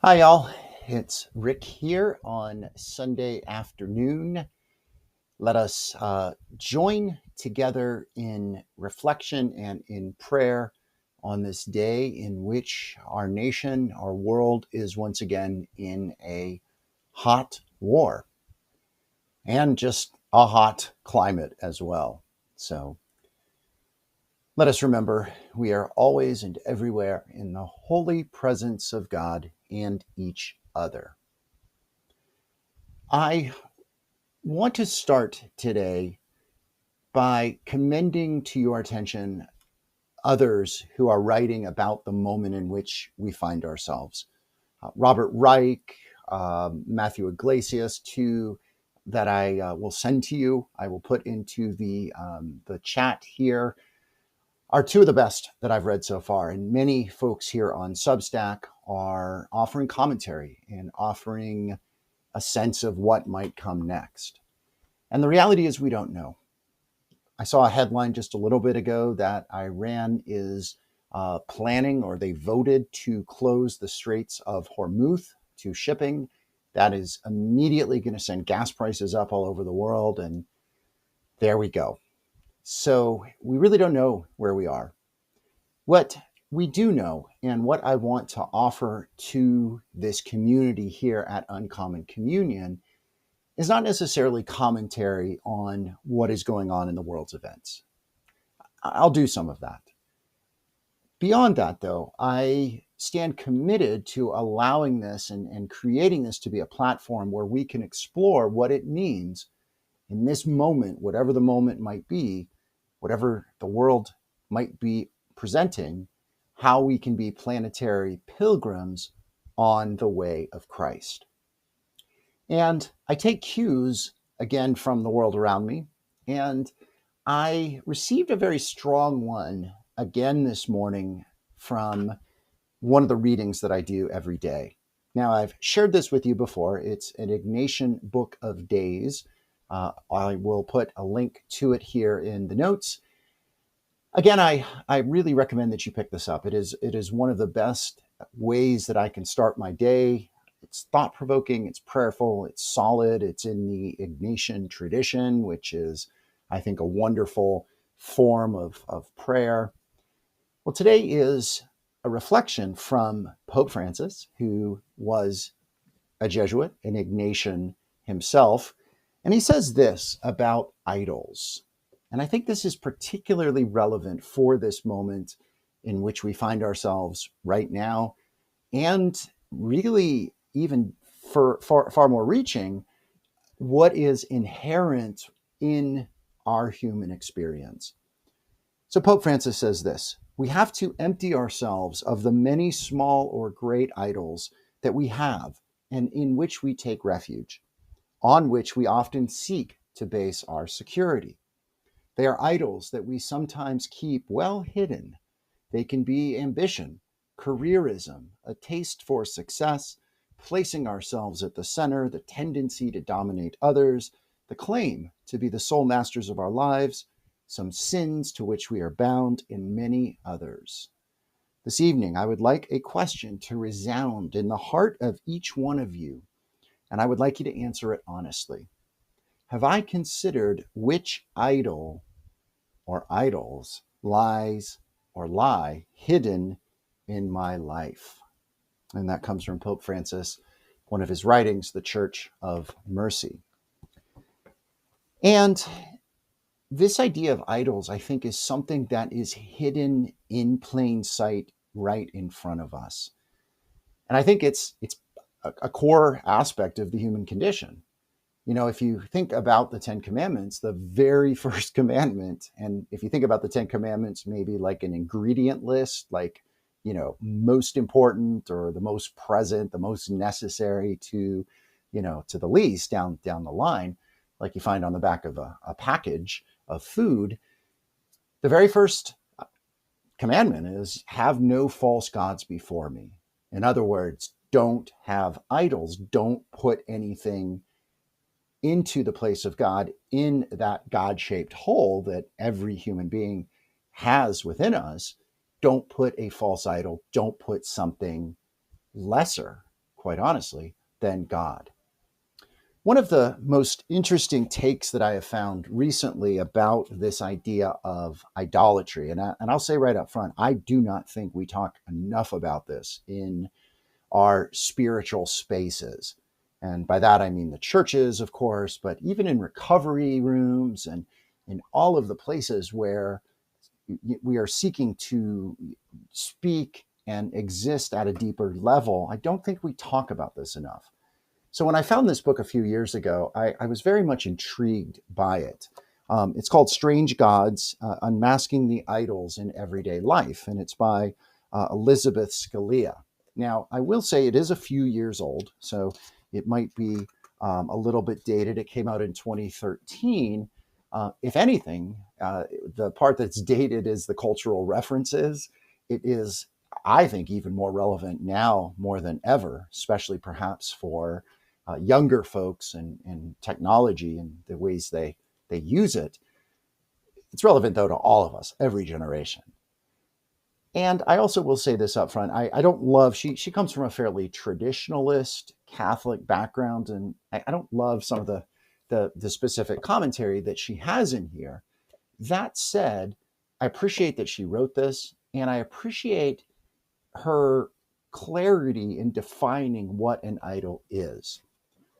Hi, y'all. It's Rick here on Sunday afternoon. Let us join together in reflection and in prayer on this day in which our nation, our world is once again in a hot war and just a hot climate as well. So let us remember we are always and everywhere in the holy presence of God and each other. I want to start today by commending to your attention others who are writing about the moment in which we find ourselves. Robert Reich, Matthew Iglesias, two that I will send to you. I will put into the chat here. Are two of the best that I've read so far, and many folks here on Substack are offering commentary and offering a sense of what might come next. And the reality is, we don't know. I saw a headline just a little bit ago that Iran is planning, or they voted to close the Straits of Hormuz to shipping. That is immediately going to send gas prices up all over the world. And there we go. So we really don't know where we are. What we do know, and what I want to offer to this community here at Uncommon Communion, is not necessarily commentary on what is going on in the world's events. I'll do some of that. Beyond that, though, I stand committed to allowing this and creating this to be a platform where we can explore what it means in this moment, whatever the moment might be, whatever the world might be presenting, how we can be planetary pilgrims on the way of Christ. And I take cues again from the world around me. And I received a very strong one again this morning from one of the readings that I do every day. Now, I've shared this with you before. It's an Ignatian Book of Days. I will put a link to it here in the notes. Again, I really recommend that you pick this up. It is one of the best ways that I can start my day. It's thought-provoking, it's prayerful, it's solid, it's in the Ignatian tradition, which is, I think, a wonderful form of prayer. Well, today is a reflection from Pope Francis, who was a Jesuit, an Ignatian himself. And he says this about idols. And I think this is particularly relevant for this moment in which we find ourselves right now, and really even for far more reaching, what is inherent in our human experience. So Pope Francis says this: we have to empty ourselves of the many small or great idols that we have and in which we take refuge, on which we often seek to base our security. They are idols that we sometimes keep well hidden. They can be ambition, careerism, a taste for success, placing ourselves at the center, the tendency to dominate others, the claim to be the sole masters of our lives, some sins to which we are bound, and many others. This evening, I would like a question to resound in the heart of each one of you, and I would like you to answer it honestly. Have I considered which idol or idols lies or lie hidden in my life? And that comes from Pope Francis, one of his writings, The Church of Mercy. And this idea of idols, I think, is something that is hidden in plain sight right in front of us. And I think it's a core aspect of the human condition. You know, if you think about the Ten Commandments, the very first commandment, and if you think about the Ten Commandments, maybe like an ingredient list, like, you know, most important or the most present, the most necessary to, you know, to the least down the line, like you find on the back of a package of food, the very first commandment is have no false gods before me. In other words, don't have idols. Don't put anything into the place of God in that God-shaped hole that every human being has within us. Don't put a false idol. Don't put something lesser, quite honestly, than God. One of the most interesting takes that I have found recently about this idea of idolatry, and I'll say right up front, I do not think we talk enough about this in our spiritual spaces. And by that, I mean the churches, of course, but even in recovery rooms and in all of the places where we are seeking to speak and exist at a deeper level, I don't think we talk about this enough. So when I found this book a few years ago, I was very much intrigued by it. It's called Strange Gods, Unmasking the Idols in Everyday Life, and it's by Elizabeth Scalia. Now, I will say it is a few years old, so it might be a little bit dated. It came out in 2013. If anything, the part that's dated is the cultural references. It is, I think, even more relevant now more than ever, especially perhaps for younger folks and technology and the ways they use it. It's relevant, though, to all of us, every generation. And I also will say this up front. I don't love, she comes from a fairly traditionalist Catholic background, and I don't love some of the specific commentary that she has in here. That said, I appreciate that she wrote this, and I appreciate her clarity in defining what an idol is.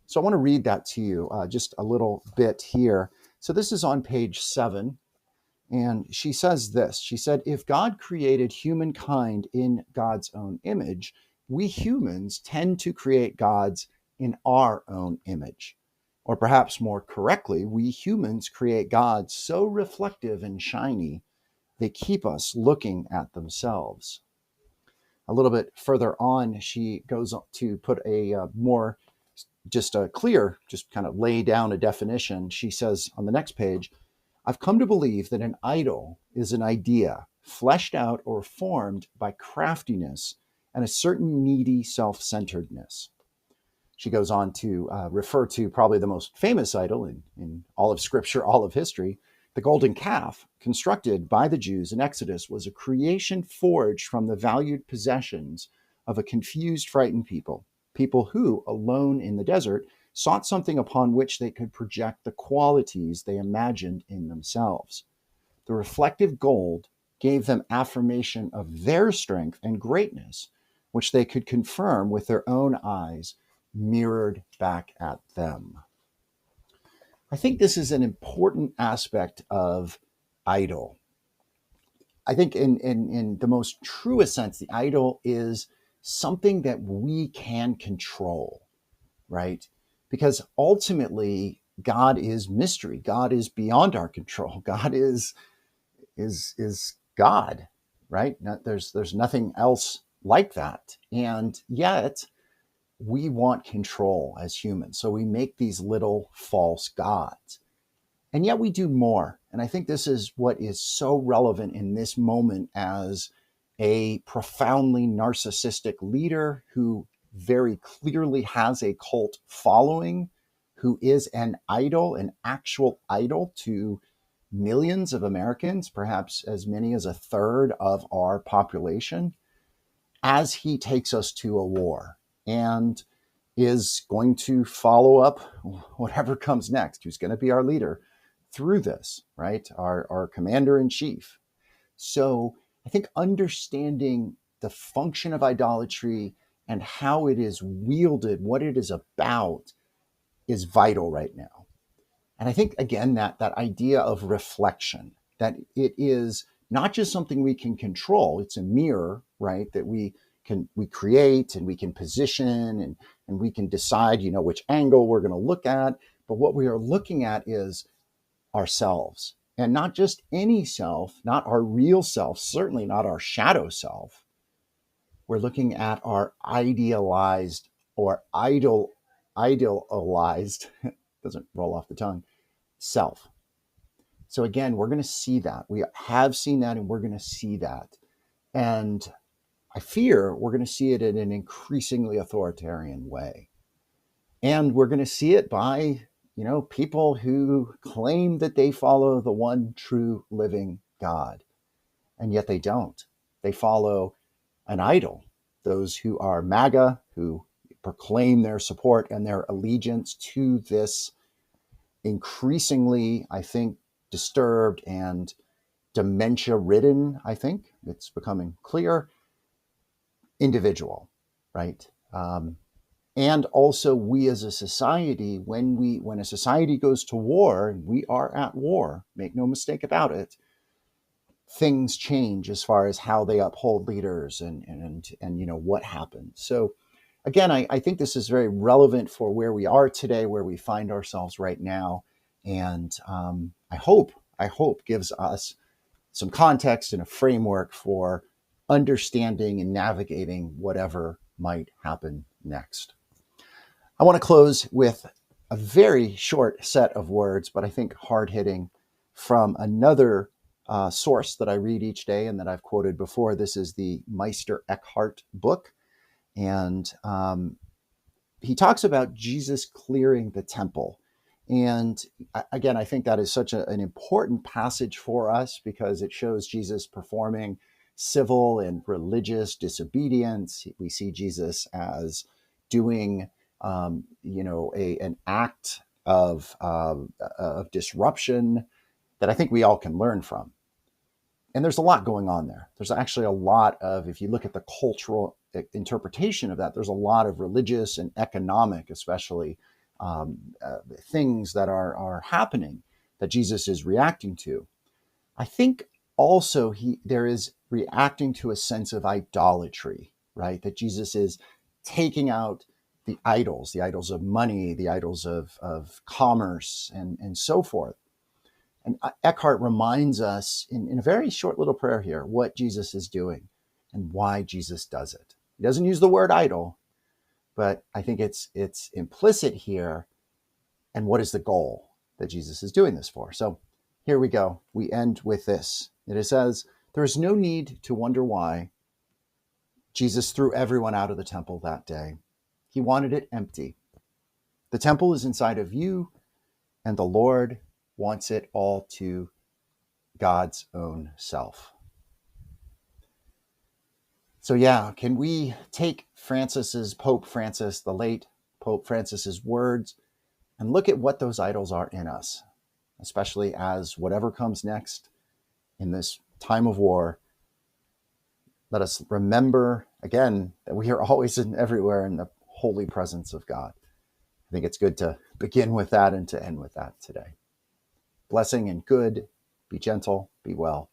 So I want to read that to you just a little bit here. So this is on page 7. And she says this. She said, if God created humankind in God's own image, we humans tend to create gods in our own image. Or perhaps more correctly, we humans create gods so reflective and shiny, they keep us looking at themselves. A little bit further on, she goes to put a more just a clear, just kind of lay down a definition. She says on the next page, I've come to believe that an idol is an idea fleshed out or formed by craftiness and a certain needy self-centeredness. She goes on to refer to probably the most famous idol in all of Scripture, all of history. The golden calf, constructed by the Jews in Exodus, was a creation forged from the valued possessions of a confused, frightened people who, alone in the desert, sought something upon which they could project the qualities they imagined in themselves. The reflective gold gave them affirmation of their strength and greatness, which they could confirm with their own eyes mirrored back at them. I think this is an important aspect of idol. I think in the most truest sense, the idol is something that we can control, right? Because ultimately, God is mystery. God is beyond our control. God is God, right? There's nothing else like that. And yet, we want control as humans. So we make these little false gods. And yet we do more. And I think this is what is so relevant in this moment as a profoundly narcissistic leader who very clearly has a cult following, who is an idol, an actual idol to millions of Americans, perhaps as many as a third of our population, as he takes us to a war and is going to follow up whatever comes next, who's going to be our leader through this, right? Our commander in chief. So I think understanding the function of idolatry and how it is wielded, what it is about, is vital right now. And I think, again, that idea of reflection, that it is not just something we can control, it's a mirror, right? That we create and we can position and we can decide, which angle we're going to look at. But what we are looking at is ourselves, and not just any self, not our real self, certainly not our shadow self. We're looking at our idealized or idealized, doesn't roll off the tongue, self. So again, we're going to see that. We have seen that, and we're going to see that. And I fear we're going to see it in an increasingly authoritarian way. And we're going to see it by, people who claim that they follow the one true living God. And yet they don't. They follow an idol. Those who are MAGA, who proclaim their support and their allegiance to this increasingly, I think, disturbed and dementia ridden, I think it's becoming clear, individual, right? And also we as a society, when a society goes to war, and we are at war, make no mistake about it, things change as far as how they uphold leaders and what happens. So again, I think this is very relevant for where we are today, where we find ourselves right now, and I hope gives us some context and a framework for understanding and navigating whatever might happen next. I want to close with a very short set of words, but I think hard hitting, from another source that I read each day and that I've quoted before. This is the Meister Eckhart book. And he talks about Jesus clearing the temple. And again, I think that is such an important passage for us because it shows Jesus performing civil and religious disobedience. We see Jesus as doing, an act of disruption that I think we all can learn from. And there's a lot going on there. There's actually a lot of, if you look at the cultural interpretation of that, there's a lot of religious and economic, especially, things that are happening that Jesus is reacting to. I think also there is reacting to a sense of idolatry, right? That Jesus is taking out the idols of money, the idols of commerce, and so forth. And Eckhart reminds us in a very short little prayer here what Jesus is doing and why Jesus does it. He doesn't use the word idol, but I think it's implicit here. And what is the goal that Jesus is doing this for? So here we go. We end with this. It says, there is no need to wonder why Jesus threw everyone out of the temple that day. He wanted it empty. The temple is inside of you, and the Lord wants it all to God's own self. So yeah, can we take Pope Francis, the late Pope Francis's words, and look at what those idols are in us, especially as whatever comes next in this time of war. Let us remember again that we are always and everywhere in the holy presence of God. I think it's good to begin with that and to end with that today. Blessing and good, be gentle, be well.